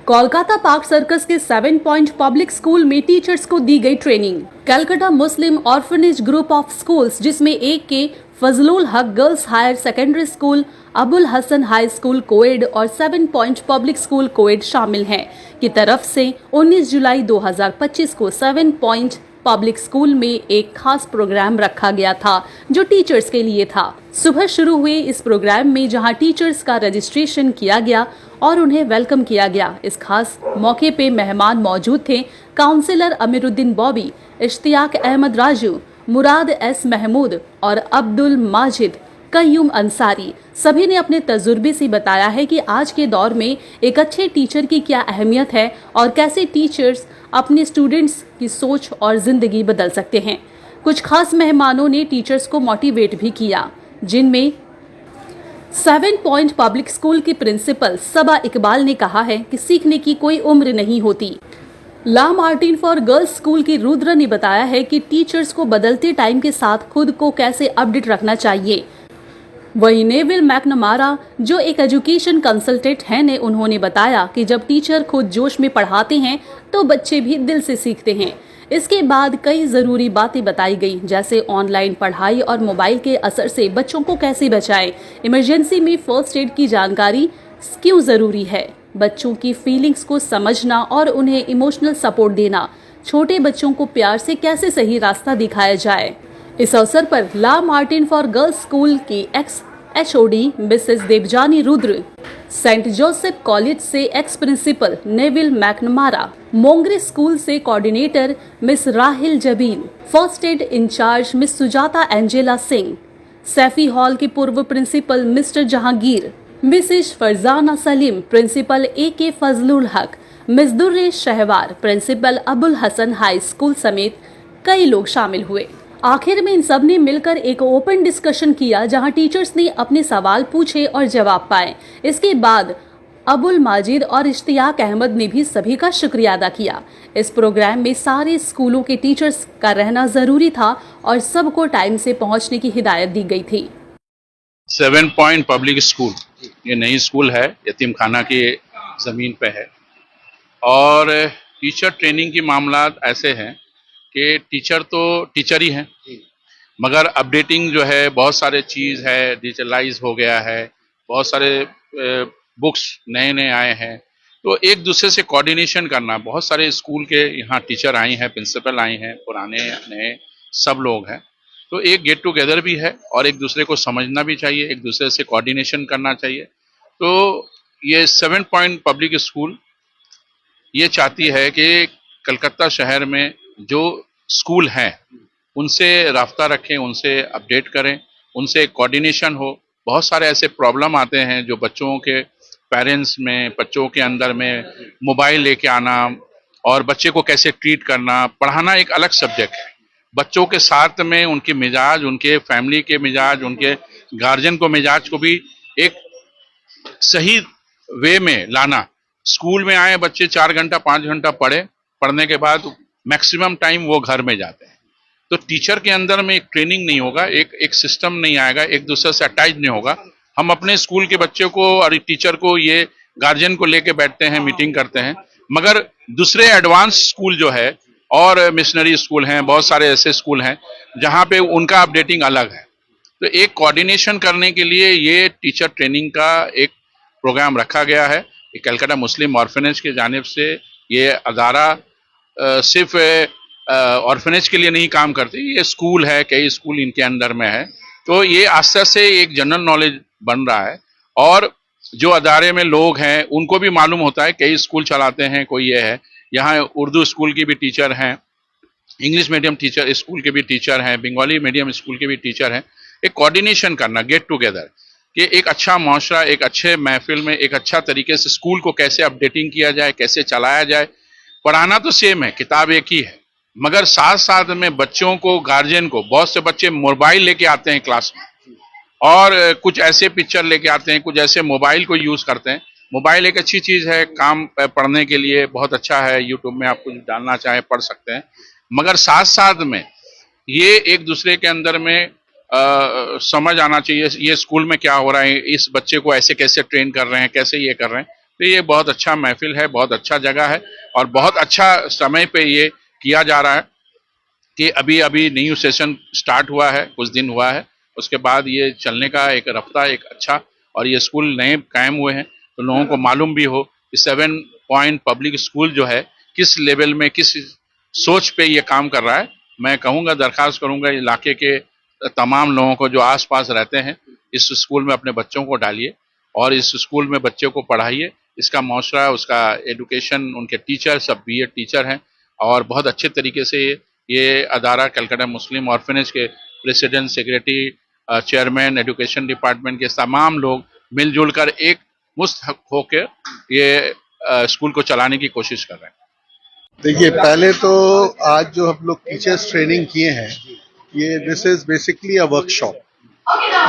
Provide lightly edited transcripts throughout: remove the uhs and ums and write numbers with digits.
Kolkata park circus के 7 point public school में teachers को दी गई training. Calcutta Muslim orphanage group of schools, जिसमें एक के Fazlul Haq girls higher secondary school, Abul Hasan high school coed और 7 पॉइंट पब्लिक स्कूल कोएड शामिल हैं, की तरफ से 19 जुलाई 2025 को 7 पॉइंट पब्लिक स्कूल में एक खास प्रोग्राम रखा गया था जो टीचर्स के लिए था। सुबह शुरू हुए इस प्रोग्राम में जहां टीचर्स का रजिस्ट्रेशन किया गया और उन्हें वेलकम किया गया। इस खास मौके पे मेहमान मौजूद थे काउंसिलर अमीरुद्दीन बॉबी, इश्तियाक अहमद राजू, मुराद एस महमूद और अब्दुल माजिद कय्यूम अंसारी। सभी ने अपने तजुर्बे से बताया है कि आज के दौर में एक अच्छे टीचर की क्या अहमियत है और कैसे टीचर्स अपने स्टूडेंट्स की सोच और जिंदगी बदल सकते हैं। कुछ खास मेहमानों ने टीचर्स को मोटिवेट भी किया, जिनमें 7 पॉइंट पब्लिक स्कूल की प्रिंसिपल सबा इकबाल ने कहा है कि सीखने की कोई उम्र नहीं होती। ला मार्टिन फॉर गर्ल्स स्कूल की रुद्र ने बताया है कि टीचर्स को बदलते टाइम के साथ खुद को कैसे अपडेट रखना चाहिए। वहीं नेविल मैकनमारा, जो एक एजुकेशन कंसल्टेंट हैं, ने उन्होंने बताया कि जब टीचर खुद जोश में पढ़ाते हैं तो बच्चे भी दिल से सीखते हैं। इसके बाद कई ज़रूरी बातें बताई गई, जैसे ऑनलाइन पढ़ाई और मोबाइल के असर से बच्चों को कैसे बचाएं, इमरजेंसी में फर्स्ट एड की जानकारी क्यों ज़रूरी है, बच्चों की फीलिंग्स को समझना और उन्हें इमोशनल सपोर्ट देना, छोटे बच्चों को प्यार से कैसे सही रास्ता दिखाया जाए। इस अवसर पर La Martiniere for girls school की ex HOD Mrs Devjani Rudra, Saint Joseph college से ex principal Neville McNamara, Mongre school से coordinator Miss Rahil Jabeen, first aid incharge Miss Sujata Angela Singh, Saifee hall के पूर्व principal Mister Jahangir, Mrs Farzana Salim, principal AK Fazlul Haq, Miss Durre Shahwar, principal Abul Hasan high school समेत कई लोग शामिल हुए। आखिर में इन सब ने मिलकर एक ओपन डिस्कशन किया, जहां टीचर्स ने अपने सवाल पूछे और जवाब पाए। इसके बाद अबुल माजिद और इश्तियाक अहमद ने भी सभी का शुक्रिया अदा किया। इस प्रोग्राम में सारे स्कूलों के टीचर्स का रहना जरूरी था और सबको टाइम से पहुंचने की हिदायत दी गई थी। 7 पॉइंट पब्लिक स्कूल ये नई स्कूल है, यतीम खाना की ज़मीन पे है। और टीचर ट्रेनिंग की मामलात ऐसे हैं कि टीचर तो टीचर ही हैं, मगर अपडेटिंग जो है बहुत सारे चीज़ है, डिजिटलाइज हो गया है, बहुत सारे बुक्स नए नए आए हैं, तो एक दूसरे से कोऑर्डिनेशन करना। बहुत सारे स्कूल के यहाँ टीचर आए हैं, प्रिंसिपल आए हैं, पुराने नए सब लोग हैं, तो एक गेट टुगेदर भी है और एक दूसरे को समझना भी चाहिए, एक दूसरे से कोऑर्डिनेशन करना चाहिए। तो ये 7 पॉइंट पब्लिक स्कूल ये चाहती है कि कलकत्ता शहर में जो स्कूल हैं उनसे राब्ता रखें, उनसे अपडेट करें, उनसे कोऑर्डिनेशन हो। बहुत सारे ऐसे प्रॉब्लम आते हैं जो बच्चों के पेरेंट्स में, बच्चों के अंदर में मोबाइल लेके आना और बच्चे को कैसे ट्रीट करना। पढ़ाना एक अलग सब्जेक्ट है, बच्चों के साथ में उनके मिजाज, उनके फैमिली के मिजाज, उनके गार्जियन को मिजाज को भी एक सही वे में लाना। स्कूल में आए बच्चे 4 घंटा 5 घंटा पढ़ने के बाद मैक्सिमम टाइम वो घर में जाते हैं, तो टीचर के अंदर में एक ट्रेनिंग नहीं होगा, एक सिस्टम नहीं आएगा, एक दूसरे से अटैच नहीं होगा। हम अपने स्कूल के बच्चे को और टीचर को, ये गार्जियन को लेके बैठते हैं, मीटिंग करते हैं, मगर दूसरे एडवांस स्कूल जो है और मिशनरी स्कूल हैं, बहुत सारे ऐसे स्कूल हैं जहाँ पे उनका अपडेटिंग अलग है। तो एक कोऑर्डिनेशन करने के लिए ये टीचर ट्रेनिंग का एक प्रोग्राम रखा गया है। कलकत्ता मुस्लिम ऑर्फनेज के जानिब से ये अदारा सिर्फ ऑर्फनेज के लिए नहीं काम करती, ये स्कूल है, कई स्कूल इनके अंदर में है, तो ये आस्ते से एक जनरल नॉलेज बन रहा है। और जो अदारे में लोग हैं उनको भी मालूम होता है, कई स्कूल चलाते हैं, कोई ये है, यहाँ उर्दू स्कूल की भी टीचर हैं, इंग्लिश मीडियम टीचर स्कूल के भी टीचर हैं, बंगाली मीडियम स्कूल के भी टीचर हैं। एक कोऑर्डिनेशन करना, गेट टुगेदर, कि एक अच्छा माशरा, एक अच्छे महफिल में एक अच्छा तरीके से स्कूल को कैसे अपडेटिंग किया जाए, कैसे चलाया जाए। पढ़ाना तो सेम है, किताब एक ही है, मगर साथ साथ में बच्चों को, गार्जियन को, बहुत से बच्चे मोबाइल लेके आते हैं क्लास में और कुछ ऐसे पिक्चर लेके आते हैं, कुछ ऐसे मोबाइल को यूज करते हैं। मोबाइल एक अच्छी चीज है, काम पढ़ने के लिए बहुत अच्छा है, यूट्यूब में आप कुछ डालना चाहें पढ़ सकते हैं, मगर साथ साथ में ये एक दूसरे के अंदर में समझ आना चाहिए, ये स्कूल में क्या हो रहा है, इस बच्चे को ऐसे कैसे ट्रेन कर रहे हैं, कैसे ये कर रहे हैं। तो ये बहुत अच्छा महफिल है, बहुत अच्छा जगह है और बहुत अच्छा समय पे ये किया जा रहा है कि अभी अभी न्यू सेशन स्टार्ट हुआ है, कुछ दिन हुआ है, उसके बाद ये चलने का एक रफ्ता एक अच्छा, और ये स्कूल नए कायम हुए हैं तो लोगों को मालूम भी हो कि 7 पॉइंट पब्लिक स्कूल जो है किस लेवल में किस सोच पे ये काम कर रहा है। मैं कहूँगा, दरख्वास्त करूँगा इलाके के तमाम लोगों को जो आसपास रहते हैं, इस स्कूल में अपने बच्चों को डालिए और इस स्कूल में बच्चे को पढ़ाइए। इसका मौसरा, उसका एजुकेशन, उनके टीचर सब बीएड टीचर हैं और बहुत अच्छे तरीके से ये अदारा कलकत्ता मुस्लिम ऑर्फनेज के president, secretary, chairman, education department के तमाम लोग मिलजुल कर एक मुस्त होकर ये स्कूल को चलाने की कोशिश कर रहे हैं। देखिए, पहले तो आज जो हम लोग टीचर्स ट्रेनिंग किए हैं, ये this is basically a workshop.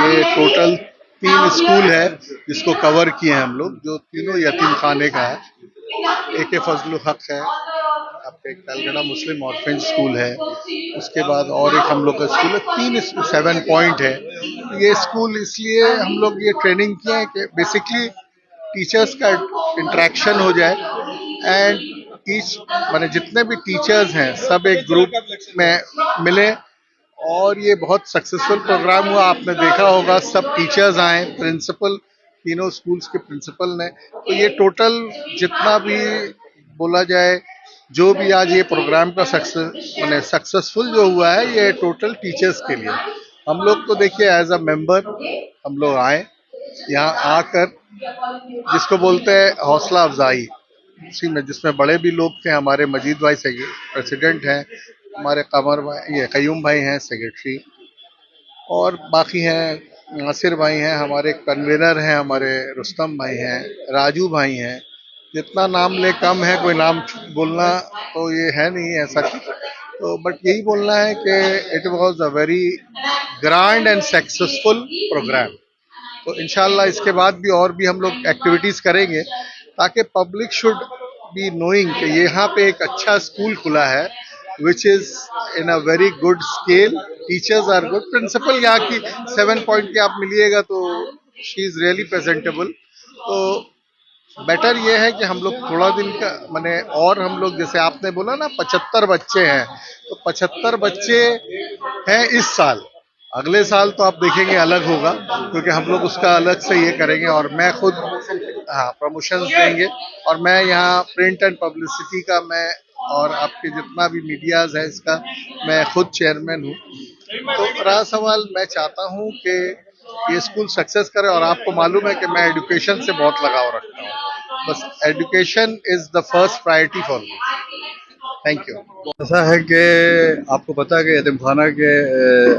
ये टोटल 3 स्कूल है जिसको कवर किए हैं हम लोग, जो तीनों यतीम खाने का है। एक फजलुल हक है, आपके कलकत्ता मुस्लिम ऑर्फेज स्कूल है, उसके बाद और एक हम लोग का स्कूल है। 3 7 पॉइंट है। ये स्कूल इसलिए हम लोग ये ट्रेनिंग किए हैं कि बेसिकली टीचर्स का इंटरेक्शन हो जाए एंड ईच माने जितने भी टीचर्स हैं सब एक ग्रुप में मिले, और ये बहुत सक्सेसफुल प्रोग्राम हुआ। आपने देखा होगा सब टीचर्स आए, प्रिंसिपल, तीनों स्कूल्स के प्रिंसिपल ने। तो ये टोटल जितना भी बोला जाए, जो भी आज ये प्रोग्राम का सक्सेसफुल जो हुआ है, ये टोटल टीचर्स के लिए। हम लोग तो देखिए एज अ मेंबर हम लोग आए यहाँ आकर, जिसको बोलते हैं हौसला अफजाई, उसी में जिसमें बड़े भी लोग थे। हमारे मजीद भाई प्रेसिडेंट हैं, हमारे कमर भाई, ये कयूम भाई हैं सेक्रेटरी, और बाकी हैं नासिर भाई हैं, हमारे कन्वीनर हैं, हमारे रुस्तम भाई हैं, राजू भाई हैं। जितना नाम ले कम है, कोई नाम बोलना तो ये है नहीं ऐसा तो, बट यही बोलना है कि it was a very grand and successful programme. तो इंशाल्लाह इसके बाद भी और भी हम लोग एक्टिविटीज करेंगे ताकि पब्लिक शुड बी नोइंग कि यहाँ पे एक अच्छा स्कूल खुला है which is in a very good scale. Teachers are good, principal यहाँ की 7 पॉइंट की आप मिलिएगा तो शी इज रियली प्रेजेंटेबल। तो बेटर ये है कि हम लोग थोड़ा दिन का माने, और हम लोग जैसे आपने बोला ना 75 बच्चे हैं, तो 75 बच्चे हैं इस साल। अगले साल तो आप देखेंगे अलग होगा, क्योंकि हम लोग उसका अलग से ये करेंगे, और मैं खुद प्रमोशंस देंगे, और मैं यहाँ प्रिंट एंड पब्लिसिटी का मैं, और आपके जितना भी मीडियाज है इसका मैं खुद चेयरमैन हूँ। तो रहा सवाल, मैं चाहता हूँ कि ये स्कूल सक्सेस करे, और आपको मालूम है कि मैं एजुकेशन से बहुत लगाव रखता हूँ। बस education is the first priority for me. Thank you. ऐसा है कि आपको पता है कि यतीम खाना के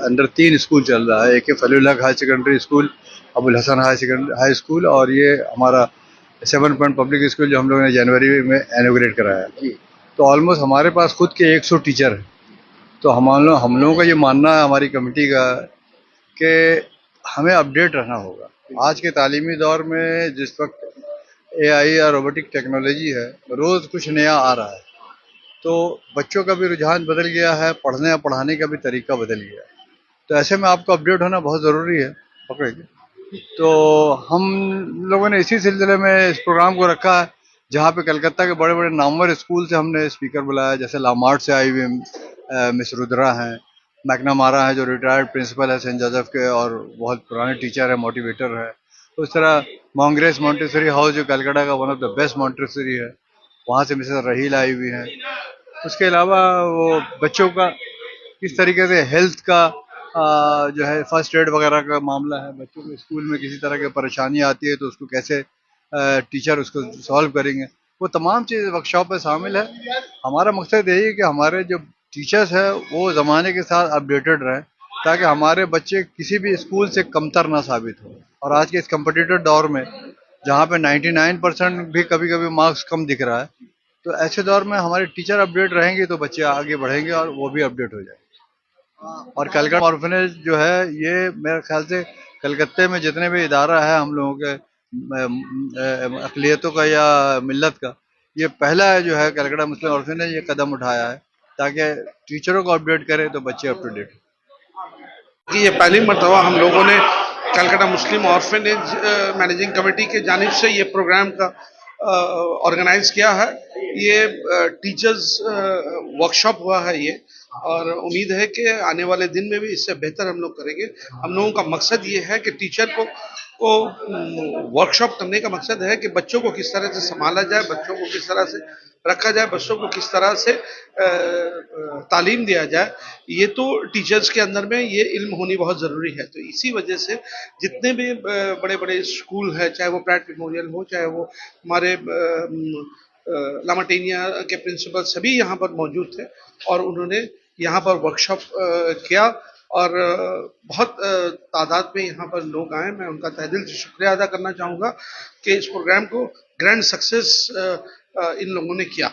अंडर 3 स्कूल चल रहा है। एक है Fazlul Haq high secondary school, Abul Hasan high school, और ये हमारा 7 पॉइंट पब्लिक स्कूल जो हम लोगों ने जनवरी में इनॉग्रेट कराया। तो ऑलमोस्ट हमारे पास खुद के 100 टीचर हैं। तो हम लोगों का ये मानना है, हमारी कमेटी का, कि हमें अपडेट रहना होगा। आज के तालीमी दौर में जिस वक्त AI या रोबोटिक टेक्नोलॉजी है, रोज़ कुछ नया आ रहा है, तो बच्चों का भी रुझान बदल गया है, पढ़ने और पढ़ाने का भी तरीका बदल गया है। तो ऐसे में आपको अपडेट होना बहुत ज़रूरी है। पकड़िए। तो हम लोगों ने इसी सिलसिले में इस प्रोग्राम को रखा है, जहाँ पे कलकत्ता के बड़े बड़े नामवर स्कूल से हमने स्पीकर बुलाया, जैसे लामार्ट से आई हुई मिस रुद्रा हैं, मैकनामारा है जो रिटायर्ड प्रिंसिपल है सेंट जोसेफ के और बहुत पुराने टीचर है, मोटिवेटर है। उस तरह मोंग्रेस मॉन्टेसरी हाउस जो कलकत्ता का one of the best Montessori है, वहाँ से मिसेस रहील आई हुई हैं। उसके अलावा वो बच्चों का किस तरीके से हेल्थ का जो है फर्स्ट एड वगैरह का मामला है, बच्चों को स्कूल में किसी तरह की परेशानी आती है तो उसको कैसे टीचर उसको सॉल्व करेंगे, वो तमाम चीज़ वर्कशॉप में शामिल है। हमारा मकसद यही है कि हमारे जो टीचर्स हैं वो ज़माने के साथ अपडेटेड रहें, ताकि हमारे बच्चे किसी भी स्कूल से कमतर ना साबित हो। और आज के इस कम्पिटिटिव दौर में जहाँ पे 99% भी कभी कभी मार्क्स कम दिख रहा है, तो ऐसे दौर में हमारे टीचर अपडेट रहेंगे तो बच्चे आगे बढ़ेंगे और वो भी अपडेट हो जाएंगे। और कलकत्ता ऑर्फनेज जो है, ये मेरे ख्याल से कलकत्ते में जितने भी इदारा है हम लोगों के अक़लियतों का या मिल्लत का, ये पहला है जो है कलकत्ता मुस्लिम ऑर्फनेज ये कदम उठाया है ताकि टीचरों को अपडेट करें तो बच्चे अप टू डेट। ये पहली मरतबा हम लोगों ने Calcutta Muslim orphanage managing committee के जानिब से ये प्रोग्राम का ऑर्गेनाइज किया है। ये टीचर्स वर्कशॉप हुआ है ये, और उम्मीद है कि आने वाले दिन में भी इससे बेहतर हम लोग करेंगे। हम लोगों का मकसद ये है कि टीचर को वर्कशॉप करने का मकसद है कि बच्चों को किस तरह से संभाला जाए, बच्चों को किस तरह से रखा जाए, बच्चों को किस तरह से तालीम दिया जाए। ये तो टीचर्स के अंदर में ये इल्म होनी बहुत ज़रूरी है। तो इसी वजह से जितने भी बड़े बड़े स्कूल हैं, चाहे वो प्राइट मेमोरियल हो, चाहे वो हमारे लामाटेनिया के प्रिंसिपल, सभी यहाँ पर मौजूद थे और उन्होंने यहाँ पर वर्कशॉप किया और बहुत तादाद में यहाँ पर लोग आए। मैं उनका तहे दिल से शुक्रिया अदा करना चाहूँगा कि इस प्रोग्राम को ग्रैंड सक्सेस इन लोगों ने किया।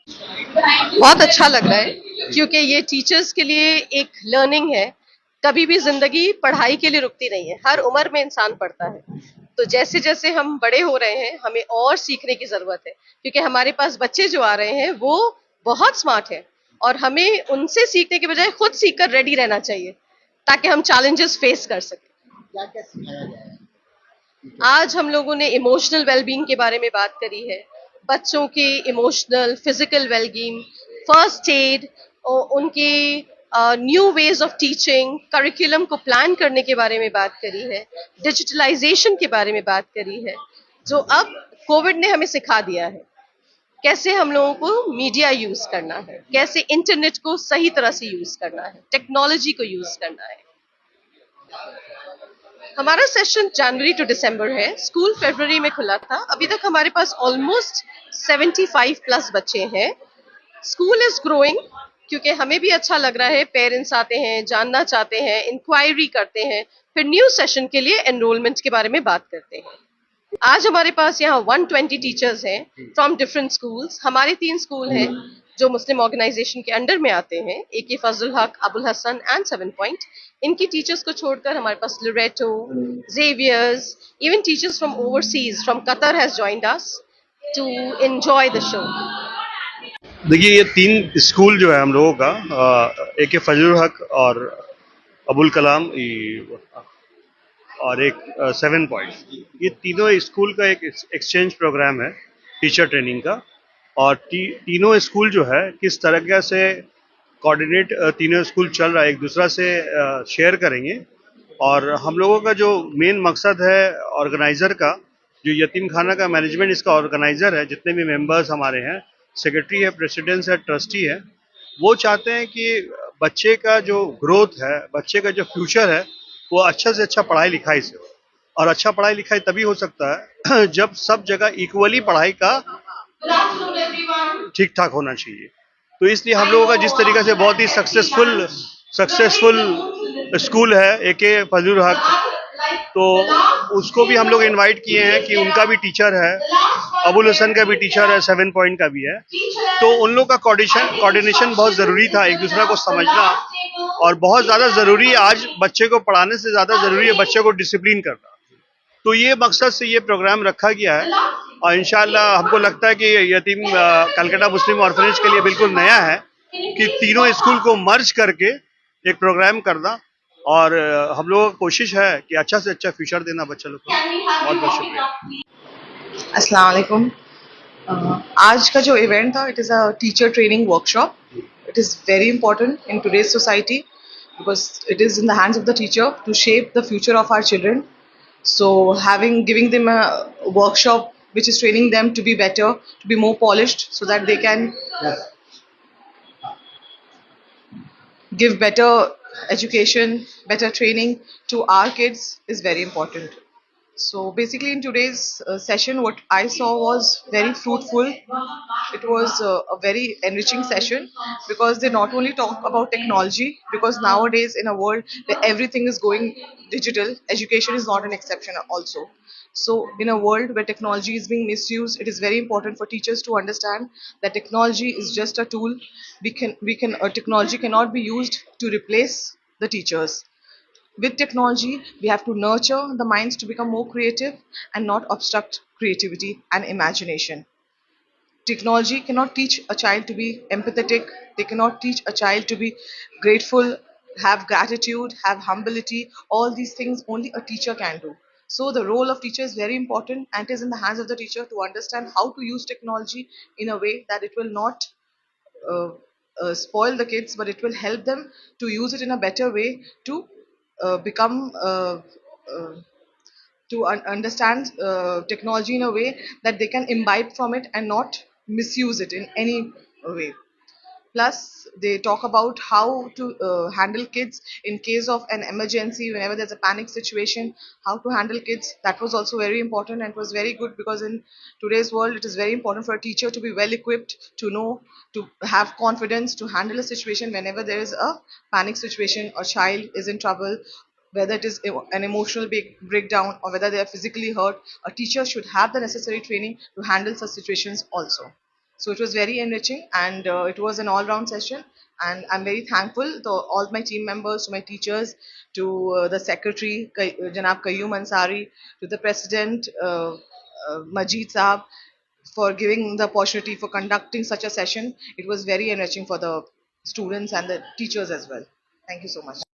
बहुत अच्छा लग रहा है क्योंकि ये टीचर्स के लिए एक लर्निंग है। कभी भी जिंदगी पढ़ाई के लिए रुकती नहीं है, हर उम्र में इंसान पढ़ता है। तो जैसे जैसे हम बड़े हो रहे हैं हमें और सीखने की जरूरत है, क्योंकि हमारे पास बच्चे जो आ रहे हैं वो बहुत स्मार्ट है और हमें उनसे सीखने के बजाय खुद सीखकर रेडी रहना चाहिए ताकि हम चैलेंजेस फेस कर सकें। आज हम लोगों ने इमोशनल वेलबींग के बारे में बात करी है, बच्चों के emotional physical wellbeing, first aid और उनके new ways of teaching, curriculum को प्लान करने के बारे में बात करी है, डिजिटलाइजेशन के बारे में बात करी है, जो अब कोविड ने हमें सिखा दिया है कैसे हम लोगों को मीडिया यूज करना है, कैसे इंटरनेट को सही तरह से यूज करना है, टेक्नोलॉजी को यूज करना है। हमारा सेशन जनवरी टू दिसंबर है, स्कूल फरवरी में खुला था। अभी तक हमारे पास ऑलमोस्ट 75 प्लस बच्चे हैं। स्कूल इज ग्रोइंग क्योंकि हमें भी अच्छा लग रहा है, पेरेंट्स आते हैं, जानना चाहते हैं, इंक्वायरी करते हैं, फिर न्यू सेशन के लिए एनरोलमेंट के बारे में बात करते हैं। आज हमारे पास यहाँ 120 टीचर्स हैं फ्रॉम डिफरेंट स्कूल्स। हमारे 3 स्कूल हैं जो मुस्लिम ऑर्गेनाइजेशन के अंडर में आते हैं, AK Fazal Haq, Abul Hasan and 7 point. इनकी टीचर्स को छोड़कर हमारे पास Loreto, Xavier's, even teachers from overseas from Qatar has joined us to enjoy the show. देखिए, ये 3 स्कूल जो है हम लोगों का, AK फजल हक और अबुल कलाम और एक 7 पॉइंट, ये तीनों स्कूल का एक एक्सचेंज प्रोग्राम है टीचर ट्रेनिंग का। और तीनों स्कूल जो है किस तरह से कोऑर्डिनेट तीनों स्कूल चल रहा है, एक दूसरा से शेयर करेंगे। और हम लोगों का जो मेन मकसद है ऑर्गेनाइज़र का, जो यतीम खाना का मैनेजमेंट इसका ऑर्गेनाइज़र है, जितने भी मेंबर्स हमारे हैं, सेक्रेटरी है, प्रेसिडेंट है, ट्रस्टी है, वो चाहते हैं कि बच्चे का जो ग्रोथ है, बच्चे का जो फ्यूचर है, वो अच्छा से अच्छा पढ़ाई लिखाई से हो। और अच्छा पढ़ाई लिखाई तभी हो सकता है जब सब जगह इक्वली पढ़ाई का ठीक ठाक होना चाहिए। तो इसलिए हम लोगों का जिस तरीके से बहुत ही सक्सेसफुल स्कूल है AK फजल हक, तो उसको भी हम लोग इनवाइट किए हैं कि उनका भी टीचर है, अबुल हसन का भी टीचर है, 7 पॉइंट का भी है। तो उन लोग का कोऑर्डिनेशन बहुत ज़रूरी था, एक दूसरे को समझना, और बहुत ज़्यादा ज़रूरी है आज बच्चे को पढ़ाने से ज़्यादा ज़रूरी है बच्चे को डिसिप्लिन करना। तो ये मकसद से ये प्रोग्राम रखा गया है और इंशाअल्लाह हमको लगता है कि यतीम कलकत्ता मुस्लिम ऑर्फनेज के लिए बिल्कुल नया है कि तीनों स्कूल को मर्ज करके एक प्रोग्राम करना। और हम लोगों की कोशिश है कि अच्छा से अच्छा फ्यूचर देना बच्चे लोग को। बहुत बहुत शुक्रिया। अस्सलाम वालेकुम। आज का जो इवेंट था, it is a teacher training workshop. It is very important in today's society because it is in the hands of the teacher to shape the future of our children. So giving them a workshop which is training them to be better, to be more polished, so that they can give better education, better training to our kids is very important. So basically in today's session, what I saw was very fruitful. It was a very enriching session because they not only talk about technology, because nowadays in a world where everything is going digital, education is not an exception also. So in a world where technology is being misused, it is very important for teachers to understand that technology is just a tool. Technology cannot be used to replace the teachers. With technology, we have to nurture the minds to become more creative and not obstruct creativity and imagination. Technology cannot teach a child to be empathetic. They cannot teach a child to be grateful, have gratitude, have humility. All these things only a teacher can do. So the role of teacher is very important, and it is in the hands of the teacher to understand how to use technology in a way that it will not uh, spoil the kids, but it will help them to use it in a better way to become uh, understand technology in a way that they can imbibe from it and not misuse it in any way. Plus, they talk about how to handle kids in case of an emergency, whenever there's a panic situation, how to handle kids. That was also very important and was very good, because in today's world, it is very important for a teacher to be well equipped, to know, to have confidence to handle a situation whenever there is a panic situation or child is in trouble, whether it is an emotional breakdown or whether they are physically hurt. A teacher should have the necessary training to handle such situations also. So it was very enriching, and it was an all-round session. And I'm very thankful to all my team members, to my teachers, to the secretary, Janab Qayyum Ansari, to the president, Majid Saab, for giving the opportunity for conducting such a session. It was very enriching for the students and the teachers as well. Thank you so much.